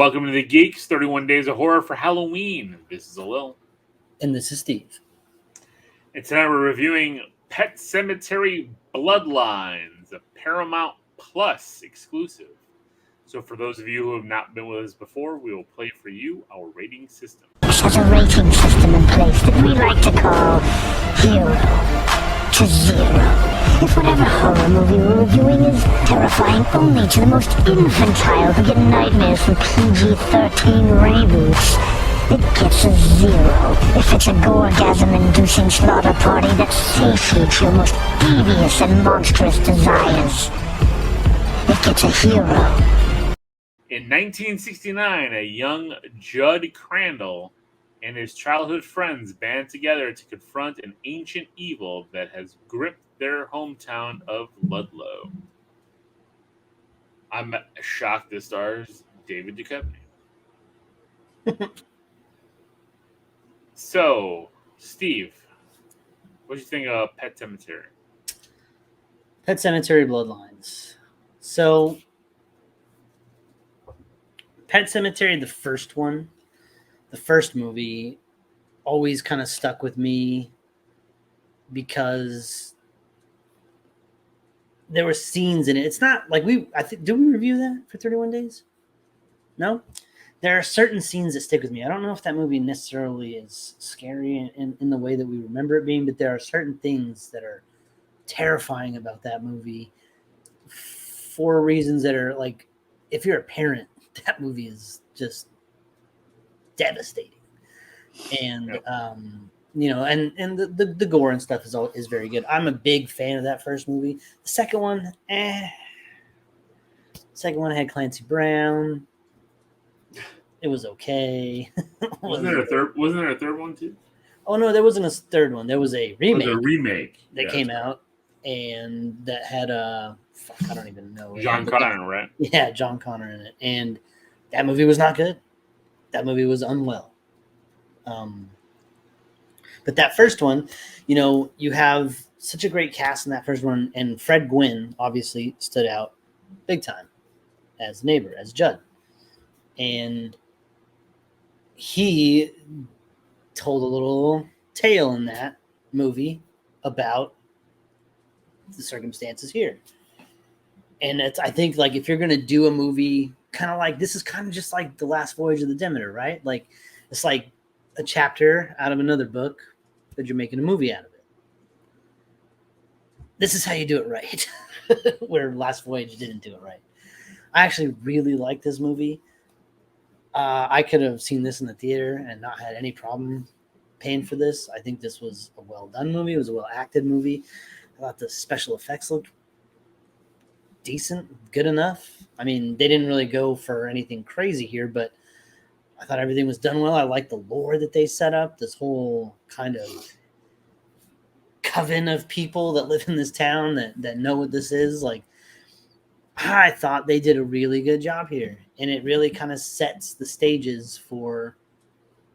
Welcome to the Geeks, 31 Days of Horror for Halloween. This is Alil. And this is Steve. And tonight we're reviewing Pet Sematary Bloodlines, a Paramount Plus exclusive. So for those of you who have not been with us before, we will play for you our rating system. There's a rating system in place that we like to call 0 to 0. If whatever horror movie we're reviewing is terrifying only to the most infantile who get nightmares from PG-13 reboots, it gets a 0. If it's a gorgasm-inducing slaughter party that satiates your most devious and monstrous desires, it gets a hero. In 1969, a young Judd Crandall and his childhood friends band together to confront an ancient evil that has gripped their hometown of Ludlow. I'm shocked this stars David Duchovny. So, Steve, what do you think of Pet Sematary? Pet Sematary Bloodlines. So, Pet Sematary, the first one, the first movie, always kind of stuck with me because there were scenes in it. It's not like did we review that for 31 Days? No? There are certain scenes that stick with me. I don't know if that movie necessarily is scary in the way that we remember it being, but there are certain things that are terrifying about that movie for reasons that are like, if you're a parent, that movie is just devastating. And, and the gore and stuff is very good. I'm a big fan of that first movie. The second one, Second one had Clancy Brown. It was okay. Wasn't there a third one too? Oh no, there wasn't a third one. There was a remake. Oh, the remake that came out, and that had I don't even know. John Connor, right? Yeah, John Connor in it, and that movie was not good. That movie was unwell. But that first one, you have such a great cast in that first one, and Fred Gwynne obviously stood out big time as neighbor, as Judd, and he told a little tale in that movie about the circumstances here. And I think like if you're going to do a movie kind of like this, is kind of just like The Last Voyage of the Demeter, right? Like it's like a chapter out of another book that you're making a movie out of it. This is how you do it right. Where Last Voyage didn't do it right. I actually really like this movie. I could have seen this in the theater and not had any problem paying for this. I think this was a well-done movie. It was a well-acted movie. I thought the special effects looked decent, good enough. I mean, they didn't really go for anything crazy here, but I thought everything was done well. I like the lore that they set up, this whole kind of coven of people that live in this town that know what this is. Like, I thought they did a really good job here, and it really kind of sets the stages for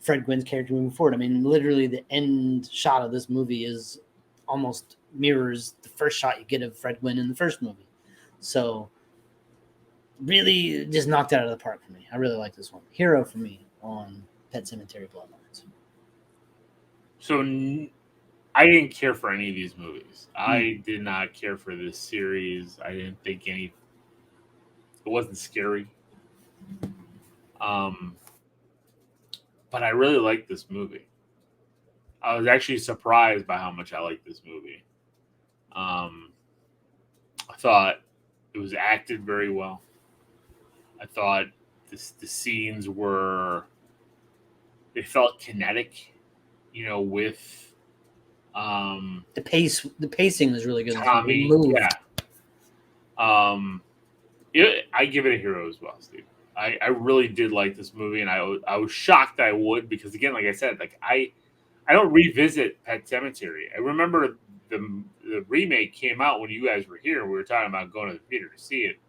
Fred Gwynne's character moving forward. I mean, literally the end shot of this movie is almost mirrors the first shot you get of Fred Gwynne in the first movie. So really just knocked it out of the park for me. I really like this one. Hero for me on Pet Sematary Bloodlines. So I didn't care for any of these movies. I did not care for this series. I didn't think it wasn't scary. But I really liked this movie. I was actually surprised by how much I liked this movie. I thought it was acted very well. I thought the scenes they felt kinetic, with the pacing was really good. Tommy, yeah. I give it a hero as well, Steve. I really did like this movie, and I was shocked I would, because again, like I said, like I don't revisit Pet Sematary. I remember the remake came out when you guys were here. We were talking about going to the theater to see it,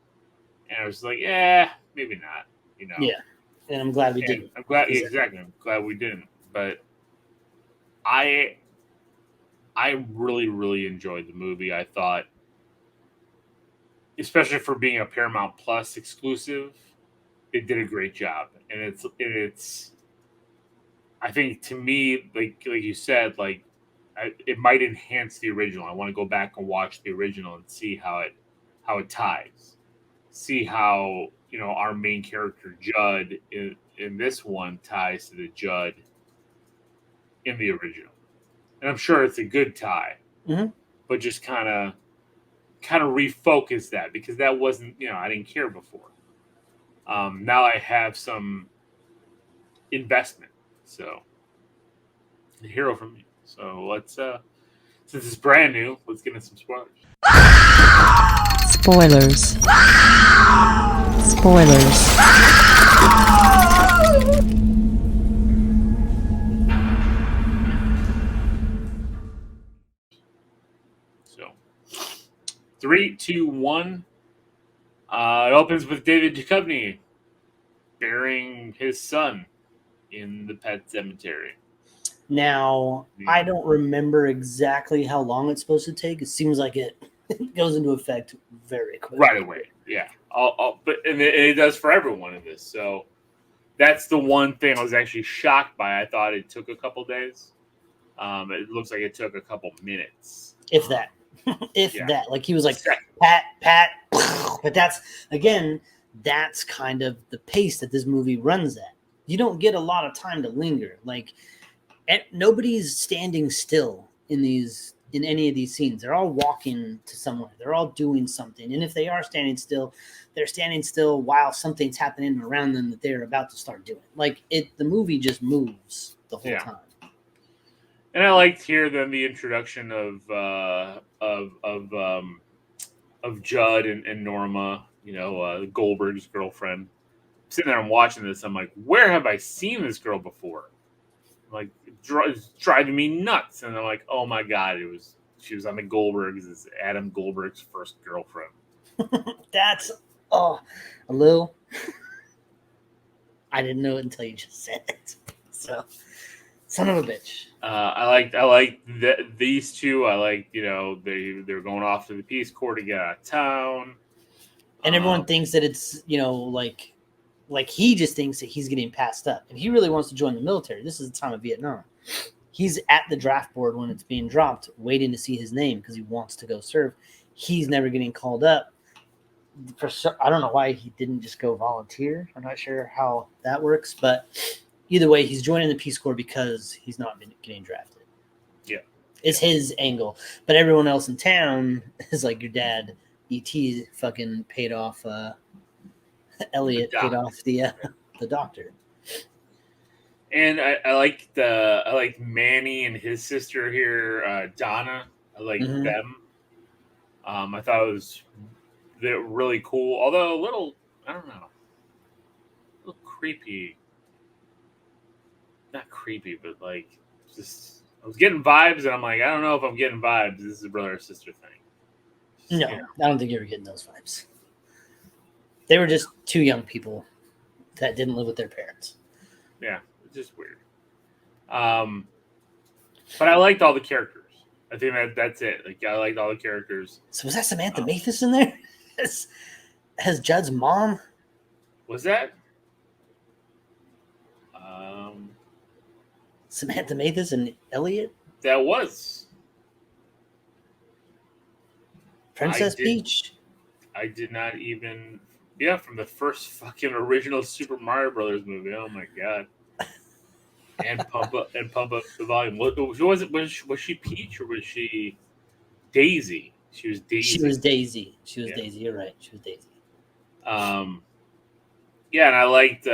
and I was like, yeah, maybe not. Yeah, and I'm glad we didn't. I'm glad I'm glad we didn't. But I really, really enjoyed the movie. I thought, especially for being a Paramount Plus exclusive, it did a great job, and it's. I think to me, like you said, like it might enhance the original. I want to go back and watch the original and see how it ties. See how our main character Judd in this one ties to the Judd in the original, and I'm sure it's a good tie, but just kind of refocus that because that wasn't I didn't care before. Now I have some investment, so a hero from me. So let's since it's brand new, let's get into some spoilers. Spoilers. Spoilers. So 3, 2, 1. It opens with David Duchovny burying his son in the pet cemetery. Now, I don't remember exactly how long it's supposed to take. It seems like it goes into effect very quickly. Right away, yeah. But it does for everyone in this. So that's the one thing I was actually shocked by. I thought it took a couple days. It looks like it took a couple minutes. If that. That. Like he was like, pat. But that's kind of the pace that this movie runs at. You don't get a lot of time to linger. Like, nobody's standing still in any of these scenes. They're all walking to somewhere. They're all doing something. And if they are standing still, they're standing still while something's happening around them that they're about to start doing. Like the movie just moves the whole time. And I liked here then the introduction of Judd and Norma, Goldberg's girlfriend. I'm sitting there and watching this. I'm like, where have I seen this girl before? Like, it's driving me nuts. And I'm like, oh my God, she was on the Goldbergs. It's Adam Goldberg's first girlfriend. That's a little. I didn't know it until you just said it. So, son of a bitch. I like these two. I like they're going off to the Peace Corps to get out of town, and everyone thinks that it's like he just thinks that he's getting passed up, and he really wants to join the military. This is the time of Vietnam. He's at the draft board when it's being dropped, waiting to see his name because he wants to go serve. He's never getting called up. I don't know why he didn't just go volunteer. I'm not sure how that works, but either way, he's joining the Peace Corps because he's not been getting drafted. Yeah. It's his angle. But everyone else in town is like, your dad, E.T. fucking paid off Elliot, paid off the doctor. And I like Manny and his sister here, Donna. I like them. I thought they're really cool, although a little, I don't know, a little creepy. Not creepy, but like just I was getting vibes, and I'm like, I don't know if I'm getting vibes. This is a brother or sister thing. No, I don't think you were getting those vibes. They were just two young people that didn't live with their parents. Yeah, it's just weird. But I liked all the characters. I think that's it. Like I liked all the characters. So was that Samantha Mathis in there? Has Judd's mom? Was that? Samantha Mathis and Elliot? That was. Princess Peach? I did not even... Yeah, from the first fucking original Super Mario Brothers movie. Oh my God. And pump up the volume. Was she Peach or was she Daisy? She was Daisy. She was Daisy. Daisy. You're right. She was Daisy. Yeah, and I liked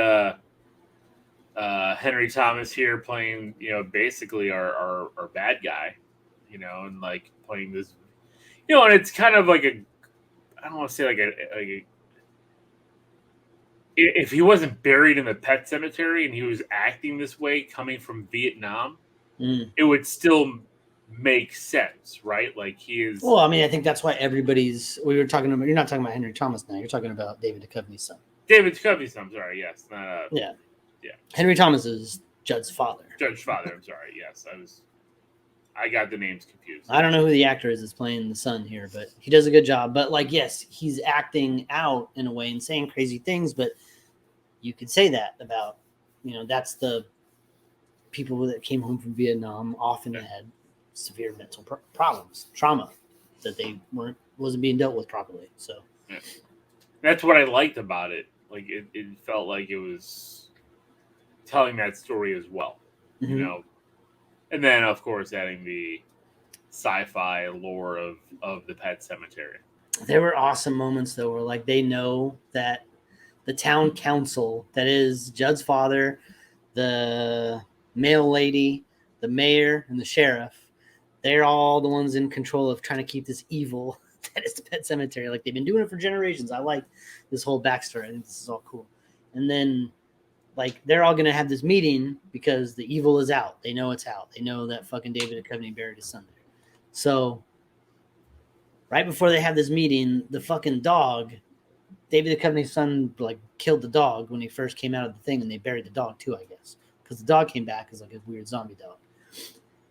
Henry Thomas here playing, basically our bad guy, and like playing this, and it's kind of like I don't want to say like a if he wasn't buried in the pet cemetery and he was acting this way coming from Vietnam, it would still make sense, right? Like he is. Well, I mean, I think that's why we were talking about. You're not talking about Henry Thomas now. You're talking about David Duchovny's son. David Duchovny's son. Sorry, yes. Yeah. Henry Thomas is Judd's father. Judd's father. I'm sorry. Yes, I got the names confused. I don't know who the actor is that's playing the son here, but he does a good job. But like, yes, he's acting out in a way and saying crazy things, but you could say that about, that's the people that came home from Vietnam often had severe mental problems, trauma that they wasn't being dealt with properly. So that's what I liked about it. Like it felt like it was telling that story as well, and then of course adding the sci-fi lore of the Pet Cemetery. There were awesome moments though, where like they know that the town council, that is Judd's father, the mail lady, the mayor, and the sheriff, they're all the ones in control of trying to keep this evil that is the Pet Cemetery. Like they've been doing it for generations. I like this whole backstory. I think this is all cool. And then like they're all gonna have this meeting because the evil is out. They know it's out. They know that fucking David Duchovny buried his son there. So right before they have this meeting, the fucking dog, David Duchovny's son, like killed the dog when he first came out of the thing, and they buried the dog too, I guess, because the dog came back as like a weird zombie dog.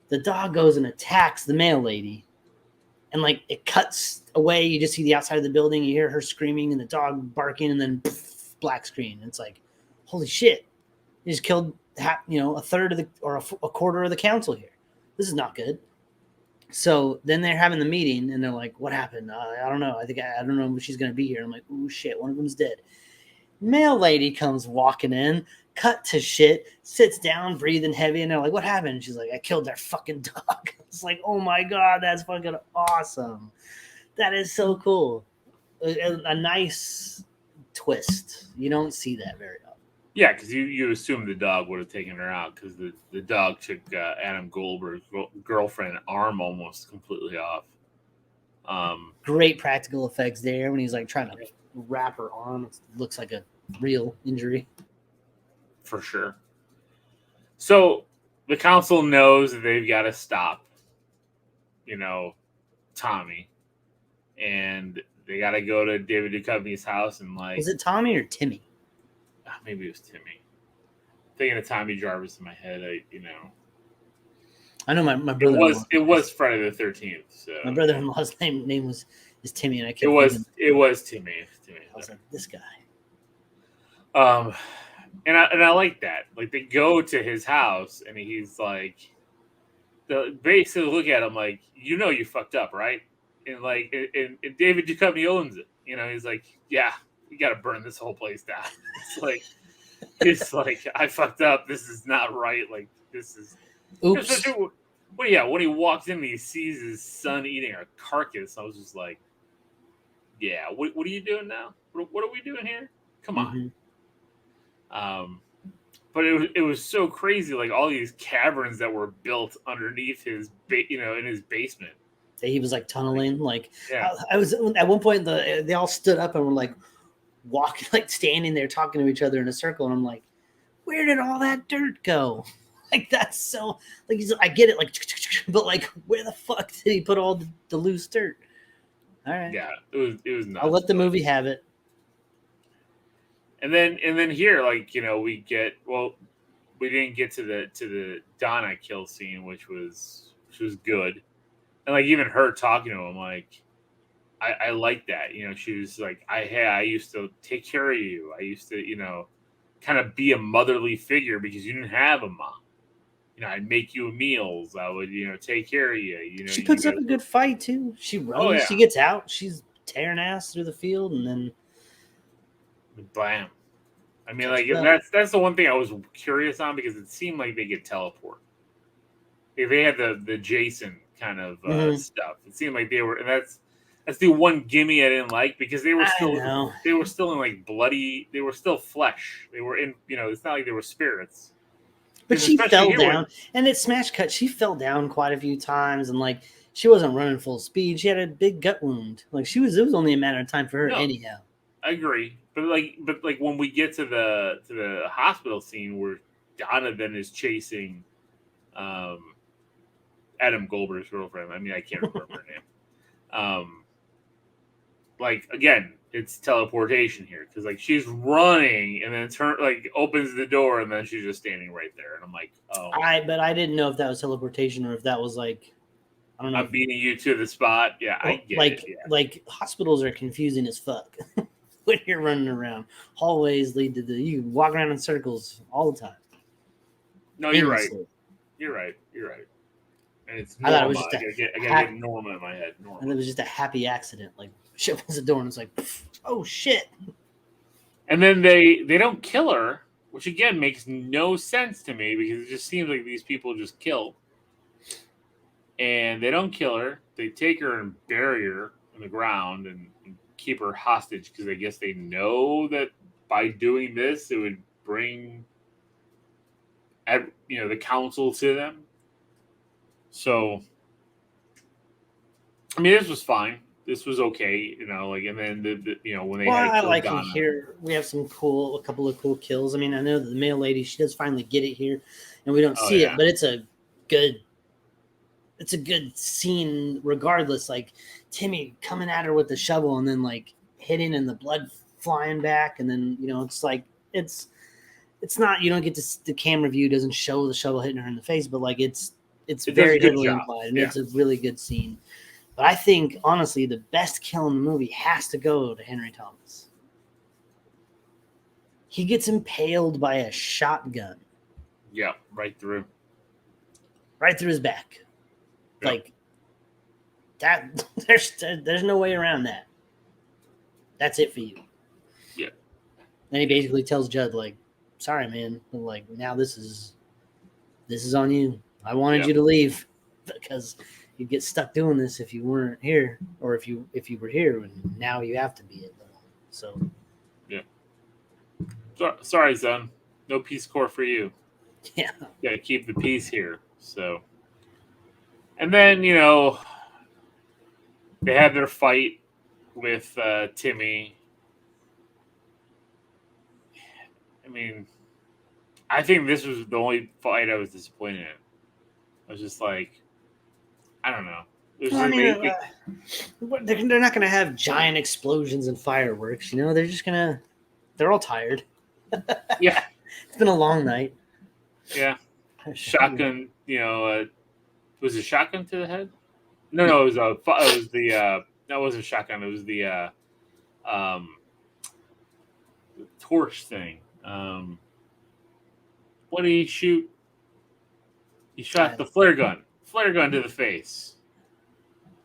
The dog goes and attacks the mail lady, and like it cuts away. You just see the outside of the building. You hear her screaming and the dog barking, and then black screen. And it's like, holy shit! You just killed a third of the or a quarter of the council here. This is not good. So then they're having the meeting, and they're like, "What happened? I don't know. I don't know if she's gonna be here." I'm like, "Oh shit! One of them's dead." Mail lady comes walking in, cut to shit, sits down, breathing heavy, and they're like, "What happened?" And she's like, "I killed their fucking dog." It's like, oh my god, that's fucking awesome. That is so cool. A nice twist. You don't see that very often. Yeah, because you assume the dog would have taken her out because the dog took Adam Goldberg's girlfriend arm almost completely off. Great practical effects there when he's like trying to wrap her arm. It looks like a real injury. For sure. So the council knows that they've got to stop, Tommy. And they got to go to David Duchovny's house and like... Was it Tommy or Timmy? Maybe it was Timmy. Thinking of Tommy Jarvis in my head, I know my brother. It was Friday the 13th. So my brother-in-law's name is Timmy, and I kept it was Timmy. I was like, this guy. And I like that. Like they go to his house, and he's like, basically look at him like, you fucked up, right? And like, and David Duchovny owns it. He's like, yeah. We got to burn this whole place down. It's like I fucked up. This is not right. Like this is. Oops. When he walks in, and he sees his son eating a carcass. I was just like, yeah. What are you doing now? What are we doing here? Come on. Mm-hmm. But it was so crazy. Like all these caverns that were built underneath his, in his basement. He was like tunneling. Like yeah. I was at one point. They all stood up and were like. Walking, like standing there talking to each other in a circle, and I'm like, where did all that dirt go? Like that's so like I get it, like, but like where the fuck did he put all the loose dirt? All right, yeah, it was nuts. I'll let the movie have it. And then here, like we didn't get to the Donna kill scene, which was good, and like even her talking to him, like. I like that. She was like, I used to take care of you. I used to, kind of be a motherly figure because you didn't have a mom. I'd make you meals. I would, take care of you. She puts up a good fight too. She runs. Oh, yeah. She gets out. She's tearing ass through the field, and then blam. I mean, like that's the one thing I was curious on because it seemed like they could teleport. If they had the Jason kind of stuff, it seemed like they were, and that's the one gimme I didn't like because they were still in like bloody. They were still flesh. They were in. It's not like they were spirits. But she fell down, and it smash cut. She fell down quite a few times, and like she wasn't running full speed. She had a big gut wound. Like it was only a matter of time for her anyhow. I agree, but when we get to the hospital scene where Donovan is chasing, Adam Goldberg's girlfriend. I mean, I can't remember her name. Like again, it's teleportation here because like she's running and then opens the door and then she's just standing right there and I'm like, oh. But I didn't know if that was teleportation or if that was like, I don't know. I'm beating you to the spot. Yeah, I get it. Yeah. Like hospitals are confusing as fuck when you're running around. Hallways lead to you can walk around in circles all the time. No, you're right. Endlessly. You're right. And it's I thought it was Norma. just I gotta get Norma in my head. Norma. And it was just a happy accident. Like she opens the door and it's like, oh shit. And then they don't kill her, which again makes no sense to me because it just seems like these people just kill. And they don't kill her. They take her and bury her in the ground and keep her hostage because I guess they know that by doing this it would bring the council to them. So I mean, this was fine. This was okay, and then when they had I killed like Donna. here we have a couple of cool kills. I mean, I know that the mail lady, she does finally get it here, and we don't see it, but it's a good scene regardless. Like Timmy coming at her with the shovel and then like hitting and the blood flying back, and then it's like it's not, you don't get to, the camera view doesn't show the shovel hitting her in the face, but like it's very heavily implied, and it's a really good scene. But I think, honestly, the best kill in the movie has to go to Henry Thomas. He gets impaled by a shotgun. Yeah, right through his back. Yeah. Like, that, there's no way around that. That's it for you. Yeah. Then he basically tells Judd, like, sorry, man, but like, now this is on you. I wanted you to leave because you'd get stuck doing this if you weren't here, or if you were here, and now you have to be it. So yeah. Sorry, son. No Peace Corps for you. Yeah. Got to keep the peace here. So, and then they had their fight with Timmy. I mean, I think this was the only fight I was disappointed in. I was just like, I don't know. They're not going to have giant explosions and fireworks. They're just they're all tired. Yeah. It's been a long night. Yeah. Shotgun, was it shotgun to the head? No, it was that wasn't shotgun. It was the torch thing. What did he shoot? He shot the flare gun to the face.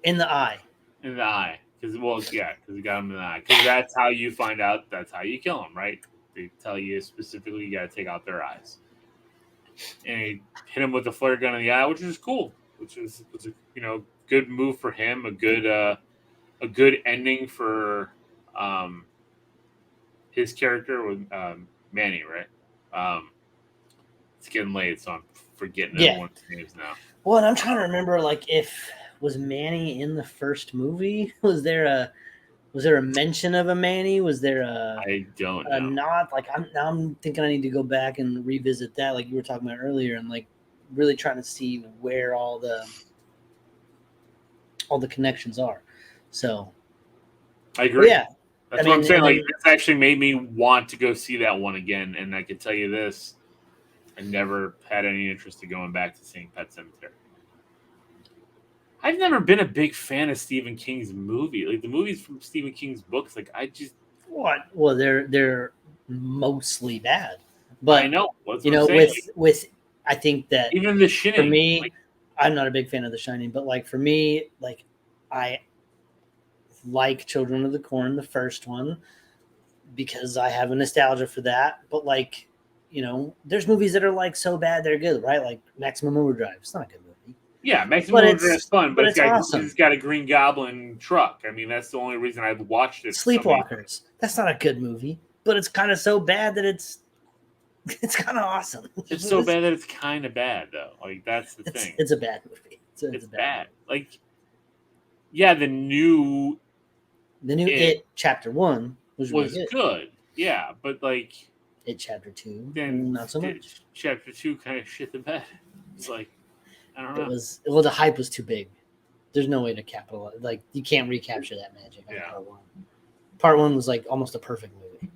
In the eye. Because he got him in the eye. Because that's how you find out. That's how you kill them, right? They tell you specifically you got to take out their eyes. And he hit him with a flare gun in the eye, which is cool. Which was a good move for him. A good ending for his character with Manny, right? It's getting late, so I'm forgetting everyone's names now. Well, and I'm trying to remember, like, was Manny in the first movie? Was there a mention of a Manny? Was there I don't know. Not like I'm thinking I need to go back and revisit that, like you were talking about earlier, and like really trying to see where all the connections are. So I agree. Yeah, that's what I'm saying. Like, this actually made me want to go see that one again. And I can tell you this: I never had any interest in going back to seeing Pet Sematary. I've never been a big fan of Stephen King's movie. Like the movies from Stephen King's books, like I just well, they're mostly bad. But I know, with I think that even The Shining, for me, I'm not a big fan of The Shining, but like for me, like I like Children of the Corn, the first one, because I have a nostalgia for that. But like, there's movies that are like so bad they're good, right? Like Maximum Overdrive. It's not a good movie. Yeah, Maximum Overdrive is fun, but it's got a Green Goblin truck. I mean, that's the only reason I've watched it. Sleepwalkers. That's not a good movie, but it's kind of so bad that it's kind of awesome. It's so bad that it's kind of bad, though. Like that's the thing. It's a bad movie. It's bad. Like, yeah, the new It Chapter 1 was good. Yeah, but like It Chapter 2, then not so much. Chapter 2 kind of shit the bed. It's like, I don't know. The hype was too big. There's no way to capitalize. Like, you can't recapture that magic on Part 1. Part 1 was like almost a perfect movie.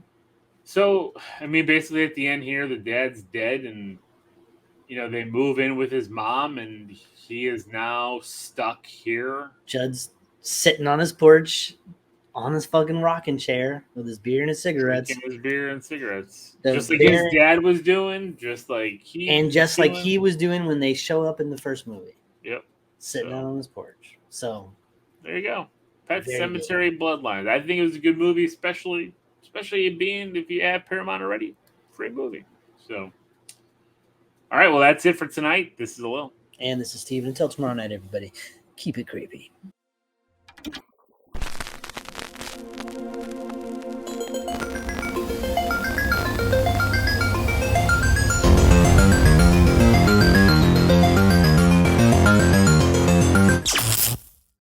So, I mean, basically at the end here, the dad's dead, and they move in with his mom, and he is now stuck here. Judd's sitting on his porch on his fucking rocking chair with his beer and his cigarettes. Drinking his beer and cigarettes. The Just like beer- his dad was doing, just like he And was just like doing. he was doing when they show up in the first movie. Yep. Sitting So- out on his porch. So There you go. Pet Very Cemetery Bloodlines. I think it was a good movie, especially being if you have Paramount already. Great movie. So, all right. Well, that's it for tonight. This is Lil. and this is Steven. Until tomorrow night, everybody. Keep it creepy.